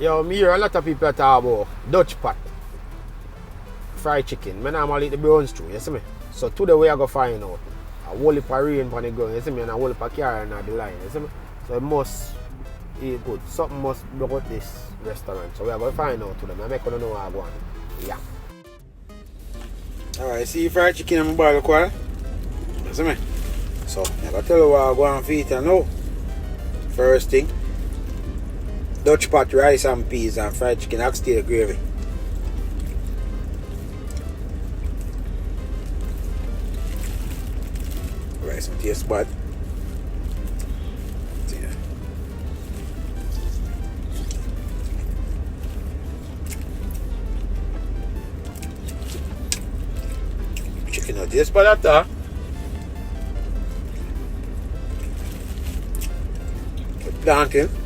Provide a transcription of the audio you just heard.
Yo, me hear a lot of people talk about Dutch pot. Fried chicken. I normally eat the browns too, you see me? So today we are going to find out. A whole heap of rain on the ground, you see me? And a whole heap of carrying on the line, you see me? So it must eat good. Something must block out this restaurant. So we are going to find out today. I make you know what I want. Yeah. Alright, see fried chicken and my barbecue. You see me? So I'm going to tell you what I want to eat now. First thing. Dutch pot rice and peas and fried chicken oxtail gravy. Rice and taste bad. Chicken no taste bad at all. Plantain.